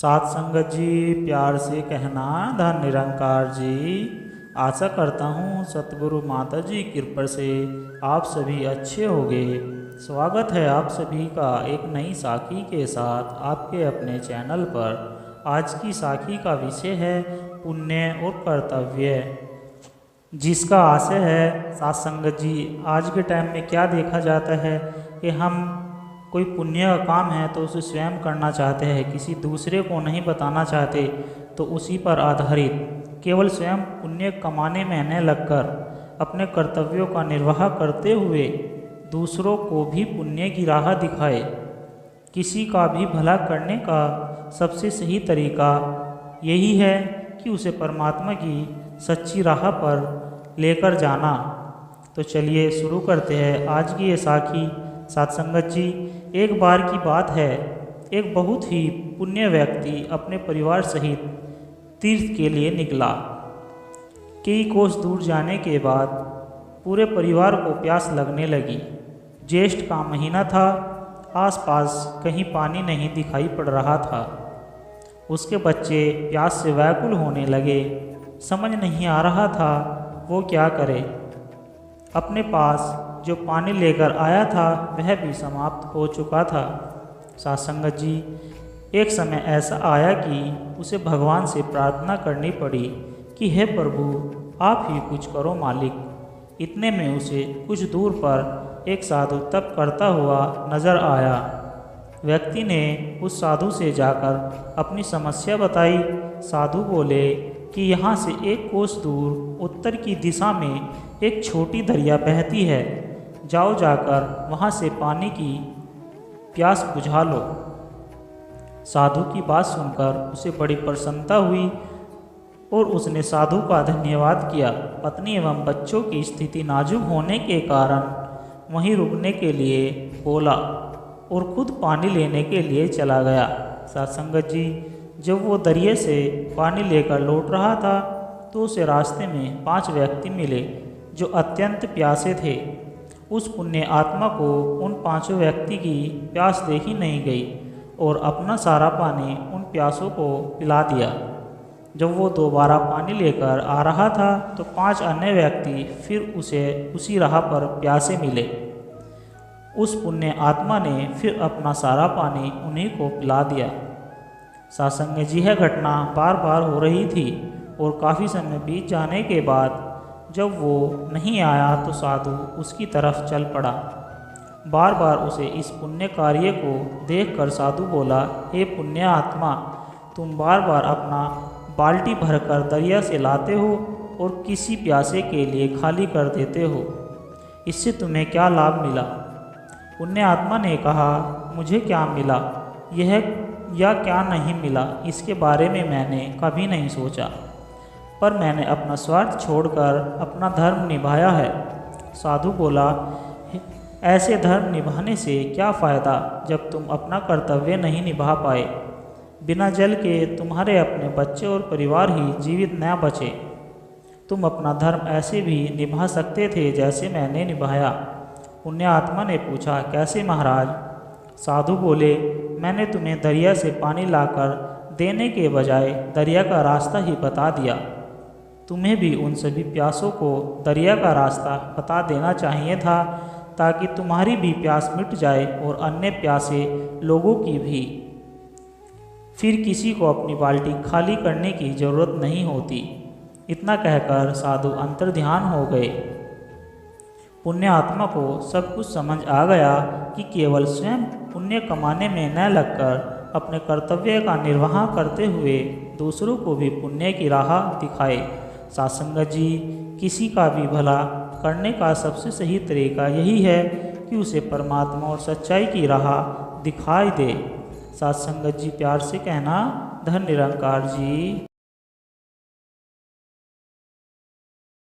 साथ संगत जी, प्यार से कहना धन निरंकार जी। आशा करता हूँ सतगुरु माता जी की कृपा से आप सभी अच्छे होंगे। स्वागत है आप सभी का एक नई साखी के साथ आपके अपने चैनल पर। आज की साखी का विषय है पुण्य और कर्तव्य, जिसका आशय है साथ संगत जी। आज के टाइम में क्या देखा जाता है कि हम कोई पुण्य का काम है तो उसे स्वयं करना चाहते हैं, किसी दूसरे को नहीं बताना चाहते, तो उसी पर आधारित केवल स्वयं पुण्य कमाने में न लगकर अपने कर्तव्यों का निर्वाह करते हुए दूसरों को भी पुण्य की राह दिखाए। किसी का भी भला करने का सबसे सही तरीका यही है कि उसे परमात्मा की सच्ची राह पर लेकर जाना। तो चलिए शुरू करते हैं आज की ये साखी। साथ संगत जी, एक बार की बात है, एक बहुत ही पुण्य व्यक्ति अपने परिवार सहित तीर्थ के लिए निकला। कई कोस दूर जाने के बाद पूरे परिवार को प्यास लगने लगी। ज्येष्ठ का महीना था, आसपास कहीं पानी नहीं दिखाई पड़ रहा था। उसके बच्चे प्यास से व्याकुल होने लगे। समझ नहीं आ रहा था वो क्या करे। अपने पास जो पानी लेकर आया था वह भी समाप्त हो चुका था। साथ संगत जी, एक समय ऐसा आया कि उसे भगवान से प्रार्थना करनी पड़ी कि हे प्रभु, आप ही कुछ करो मालिक। इतने में उसे कुछ दूर पर एक साधु तप करता हुआ नजर आया। व्यक्ति ने उस साधु से जाकर अपनी समस्या बताई। साधु बोले कि यहाँ से एक कोस दूर उत्तर की दिशा में एक छोटी दरिया बहती है, जाओ जाकर वहाँ से पानी की प्यास बुझा लो। साधु की बात सुनकर उसे बड़ी प्रसन्नता हुई और उसने साधु का धन्यवाद किया। पत्नी एवं बच्चों की स्थिति नाजुक होने के कारण वहीं रुकने के लिए बोला और खुद पानी लेने के लिए चला गया। साथ संगत जी, जब वो दरिया से पानी लेकर लौट रहा था तो उसे रास्ते में 5 व्यक्ति मिले जो अत्यंत प्यासे थे। उस पुण्य आत्मा को उन 5 व्यक्ति की प्यास देखी नहीं गई और अपना सारा पानी उन प्यासों को पिला दिया। जब वो दोबारा पानी लेकर आ रहा था तो 5 अन्य व्यक्ति फिर उसे उसी राह पर प्यासे मिले। उस पुण्य आत्मा ने फिर अपना सारा पानी उन्हीं को पिला दिया। सासंग जी, यह घटना बार बार हो रही थी और काफ़ी समय बीत जाने के बाद जब वो नहीं आया तो साधु उसकी तरफ चल पड़ा। बार बार उसे इस पुण्य कार्य को देखकर साधु बोला, हे पुण्य आत्मा, तुम बार बार अपना बाल्टी भरकर दरिया से लाते हो और किसी प्यासे के लिए खाली कर देते हो, इससे तुम्हें क्या लाभ मिला? पुण्य आत्मा ने कहा, मुझे क्या मिला यह या क्या नहीं मिला इसके बारे में मैंने कभी नहीं सोचा, पर मैंने अपना स्वार्थ छोड़कर अपना धर्म निभाया है। साधु बोला, ऐसे धर्म निभाने से क्या फ़ायदा जब तुम अपना कर्तव्य नहीं निभा पाए। बिना जल के तुम्हारे अपने बच्चे और परिवार ही जीवित न बचे। तुम अपना धर्म ऐसे भी निभा सकते थे जैसे मैंने निभाया। पुण्य आत्मा ने पूछा, कैसे महाराज? साधु बोले, मैंने तुम्हें दरिया से पानी लाकर देने के बजाय दरिया का रास्ता ही बता दिया। तुम्हें भी उन सभी प्यासों को दरिया का रास्ता बता देना चाहिए था ताकि तुम्हारी भी प्यास मिट जाए और अन्य प्यासे लोगों की भी। फिर किसी को अपनी बाल्टी खाली करने की ज़रूरत नहीं होती। इतना कहकर साधु अंतर्ध्यान हो गए। पुण्य आत्मा को सब कुछ समझ आ गया कि केवल स्वयं पुण्य कमाने में न लगकर अपने कर्तव्य का निर्वाह करते हुए दूसरों को भी पुण्य की राह दिखाए। साथ संगत जी, किसी का भी भला करने का सबसे सही तरीका यही है कि उसे परमात्मा और सच्चाई की राह दिखाई दे। साथ संगत जी, प्यार से कहना धन निरंकार जी।